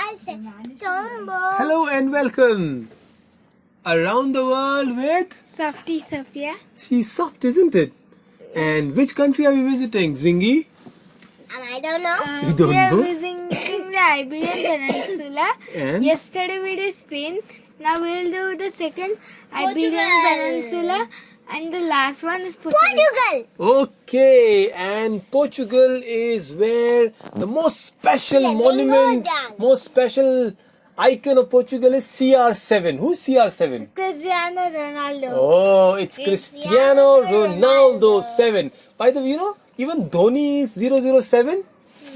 I said Tombo. Hello and welcome. Around the world with Softy, Safiyah. She's soft, isn't it? And which country are we visiting, Zingy? I don't know. You don't we are know? visiting the Iberian Peninsula. And? Yesterday we did Spain. Now we will do the second Iberian Peninsula. And the last one is Portugal. Okay, and Portugal is where the most special monument, most special icon of Portugal is CR7. Who's CR7? Cristiano Ronaldo. Oh, it's Cristiano Ronaldo 7. By the way, you know, even Dhoni is 007.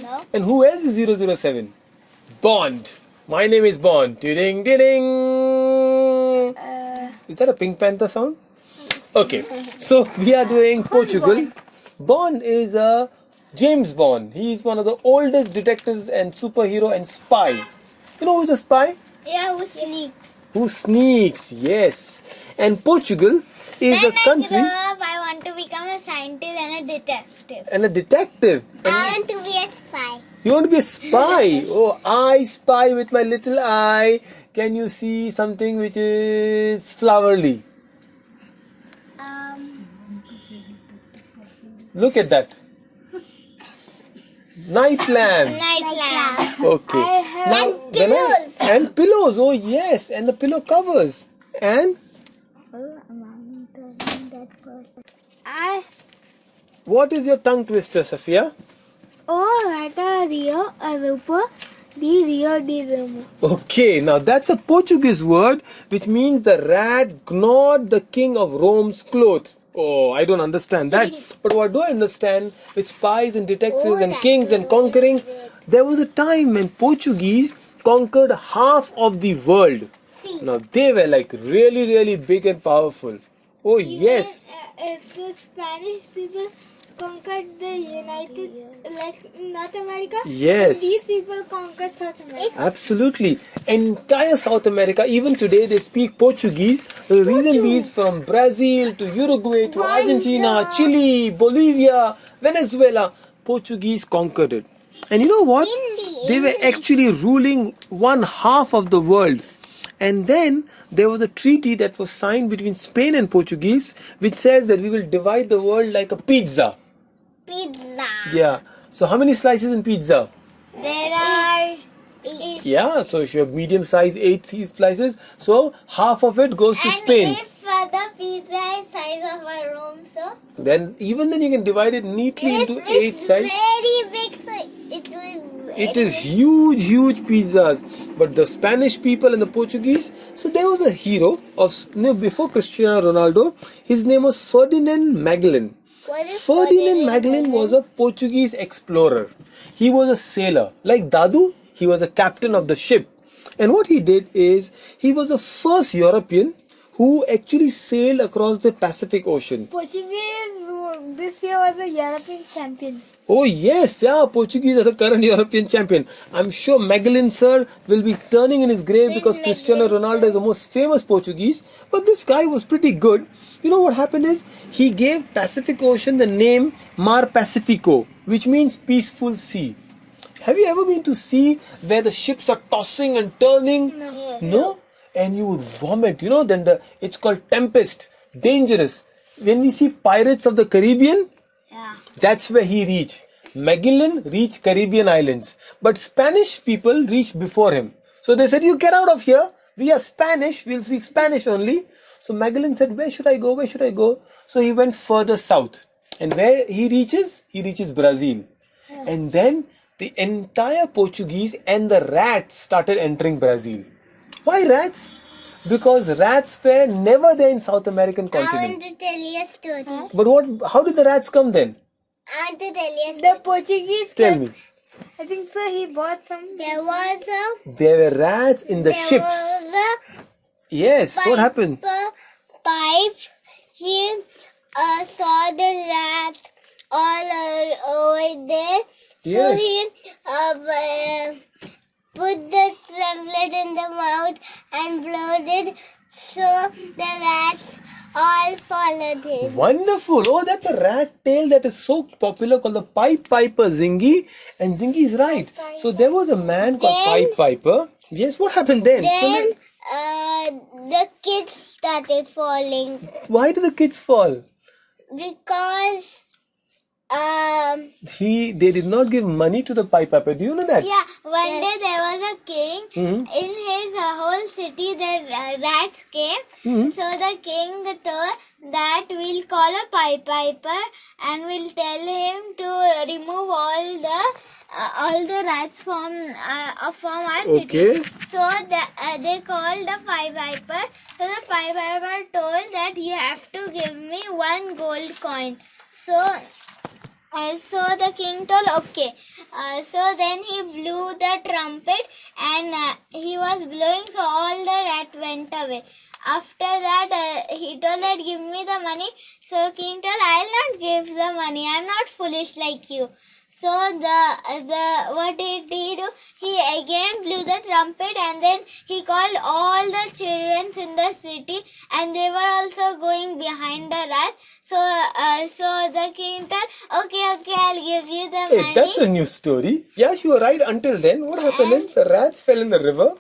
No. And who else is 007? Bond. My name is Bond. Ding, ding, ding. Is that a Pink Panther sound? Okay, so we are doing Portugal. Bond is a James Bond. He is one of the oldest detectives and superhero and spy. You know who's a spy? Yeah, who sneaks. Who sneaks, yes. And Portugal is a country. When I grow up, I want to become a scientist and a detective. And a detective. I want to be a spy. You want to be a spy? Oh, I spy with my little eye. Can you see something which is flowery? Look at that. Night lamp. Night lamp. Okay. And pillows. And pillows. Oh yes. And the pillow covers. And what is your tongue twister, Safiyah? Rata Rio Arupa Di Rio Di Remo. Okay. Now that's a Portuguese word which means the rat gnawed the king of Rome's clothes. Oh, I don't understand that. But what do I understand with spies and detectives and kings and conquering? There was a time when Portuguese conquered half of the world. Now they were like really, really big and powerful. Oh yes. The Spanish people conquered the North America. Yes. These people conquered South America. Absolutely. Entire South America, even today they speak Portuguese. The reason is from Brazil to Uruguay to Argentina, Chile, Bolivia, Venezuela. Portuguese conquered it. And you know what? They were actually ruling one half of the world. And then there was a treaty that was signed between Spain and Portuguese which says that we will divide the world like a pizza. Pizza. Yeah. So how many slices in pizza? There are 8. Yeah, so if you have medium size 8 slices, so half of it goes to Spain. And if the pizza is size of a room, so Then even then you can divide it neatly into 8 sizes. Very big, so It is huge pizzas. But the Spanish people and the Portuguese, so there was a hero of before Cristiano Ronaldo. His name was Ferdinand Magellan. Ferdinand Magellan was a Portuguese explorer. He was a sailor. Like Dadu, he was a captain of the ship. And what he did is, he was the first European who actually sailed across the Pacific Ocean. Portuguese this year was a European champion. Oh yes, yeah, Portuguese are the current European champion. I'm sure Magellan sir will be turning in his grave because Cristiano Ronaldo is the most famous Portuguese. But this guy was pretty good. You know what happened is, he gave Pacific Ocean the name Mar Pacifico, which means peaceful sea. Have you ever been to sea where the ships are tossing and turning? No? And you would vomit, you know, then it's called tempest, dangerous. When we see Pirates of the Caribbean, that's where he reached. Magellan reached Caribbean islands. But Spanish people reached before him. So they said, you get out of here. We are Spanish. We'll speak Spanish only. So Magellan said, where should I go? Where should I go? So he went further south. And where he reaches Brazil. And then the entire Portuguese and the rats started entering Brazil. Why rats? Because rats were never there in South American continent. I want to tell you a story. But how did the rats come then? I want to tell you a story. The Portuguese Tell me. I think so he bought some. There were rats in the ships. Yes, what happened? Pipe. He saw the rat all over there. Yes. So he put the tablet in the mouth and blowed it. So the rats all followed him. Wonderful. Oh, that's a rat tail that is so popular called the Pied Piper Zingy. And Zingy is right. So there was a man called Pied Piper. Yes, what happened then? Then the kids started falling. Why do the kids fall? Because They did not give money to the Pied Piper. Do you know that? yeah, one day there was a king. In his whole city the rats came. So the king told that we'll call a Pied Piper and we'll tell him to remove all the rats from our city. So they called the Pied Piper. So the Pied Piper told that you have to give me 1 gold coin. So the king told okay. So then he blew the trumpet and he was blowing, so all the rat went away. After that he told that give me the money. So king told I'll not give the money. I'm not foolish like you. So what did he do? He again blew the trumpet and then he called all the children in the city and they were also going behind the rat. So the king told, okay, I'll give you the money. Hey, that's a new story. Yeah, you were right until then. What happened is the rats fell in the river.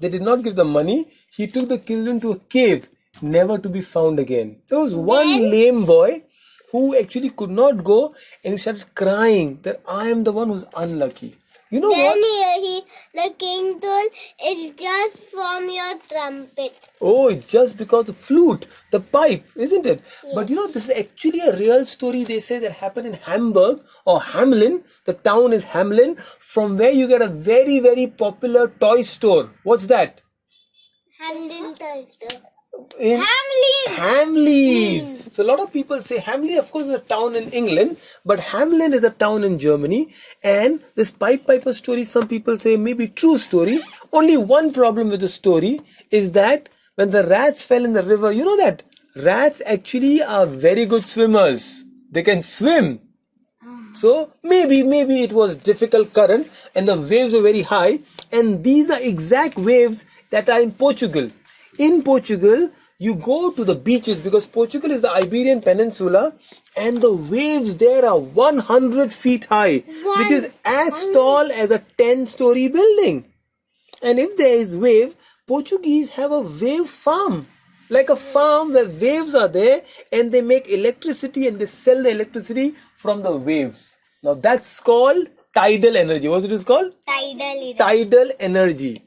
They did not give the money. He took the children to a cave, never to be found again. There was one lame boy who actually could not go and he started crying that I am the one who's unlucky. You know then what? The king told, it's just from your trumpet. Oh, it's just because the flute, the pipe, isn't it? Yeah. But you know, this is actually a real story they say that happened in Hamburg or Hamelin. The town is Hamelin, from where you get a very, very popular toy store. What's that? Hamelin toy store. Hamleys. So a lot of people say Hamley, of course, is a town in England, but Hamelin is a town in Germany. And this Pied Piper story, some people say may be true story. Only one problem with the story is that when the rats fell in the river, you know that rats actually are very good swimmers. They can swim. So maybe it was difficult current and the waves were very high. And these are exact waves that are in Portugal. In Portugal, you go to the beaches because Portugal is the Iberian Peninsula and the waves there are 100 feet high, which is as tall as a 10-story building. And if there is wave, Portuguese have a wave farm, like a farm where waves are there and they make electricity and they sell the electricity from the waves. Now that's called tidal energy. What is it called? Tidal energy.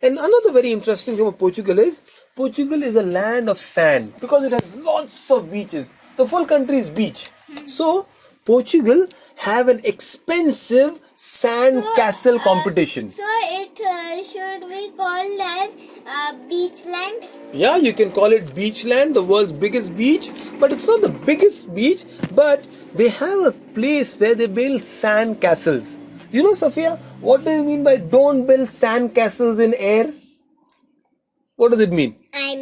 And another very interesting thing about Portugal is a land of sand because it has lots of beaches. The full country is beach. So Portugal have an expensive sand castle competition. So it should be called as Beachland? Yeah, you can call it Beachland, the world's biggest beach. But it's not the biggest beach, but they have a place where they build sand castles. You know, Safiyah, what do you mean by don't build sand castles in air? What does it mean? It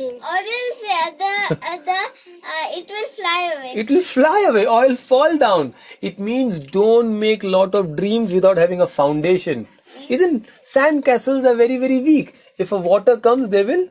will fly away. It will fly away or it'll fall down. It means don't make lot of dreams without having a foundation. Isn't sand castles are very, very weak. If a water comes, they will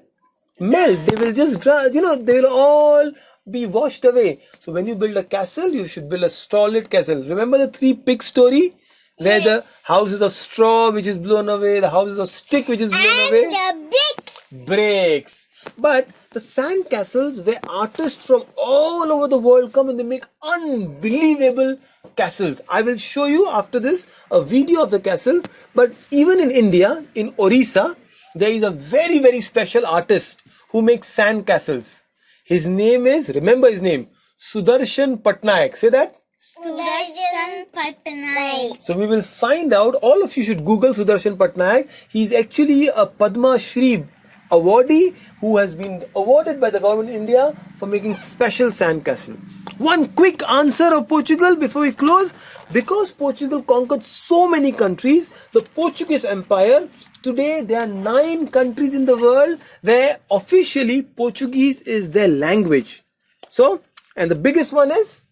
melt. They will just dry, they will all be washed away. So when you build a castle, you should build a solid castle. Remember the 3 pigs story? Where the houses of straw which is blown away, the houses of stick which is blown away. And the bricks. But the sand castles where artists from all over the world come and they make unbelievable castles. I will show you after this a video of the castle. But even in India, in Orissa, there is a very, very special artist who makes sand castles. His name is, remember his name, Sudarshan Patnaik. Say that. Sudarshan Patnaik. So we will find out, all of you should Google Sudarshan Patnaik. He is actually a Padma Shri awardee who has been awarded by the government of India for making special sand castle. One quick answer of Portugal before we close. Because Portugal conquered so many countries, the Portuguese Empire, today there are 9 countries in the world where officially Portuguese is their language. So, and the biggest one is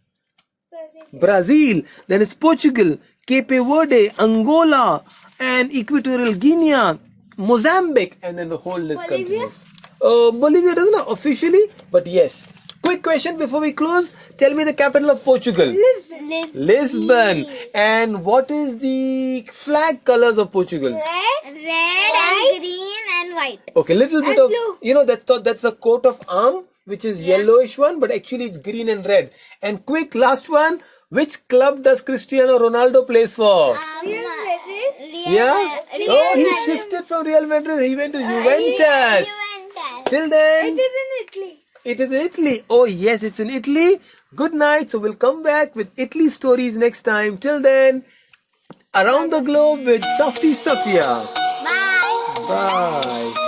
Brazil, then it's Portugal, Cape Verde, Angola, and Equatorial Guinea, Mozambique, and then the whole list continues. Bolivia doesn't know officially, but yes. Quick question before we close. Tell me the capital of Portugal. Lisbon. And what is the flag colors of Portugal? Red and green and white. Okay, little bit of that's a coat of arm, which is yellowish one, but actually it's green and red. And quick last one, which club does Cristiano Ronaldo plays for? He shifted from Real Madrid. He went to Juventus. Till then, it is in Italy. Oh yes, it's in Italy. Good night. So we'll come back with Italy stories next time. Till then, around the globe with Softy Safiyah. Bye. Bye.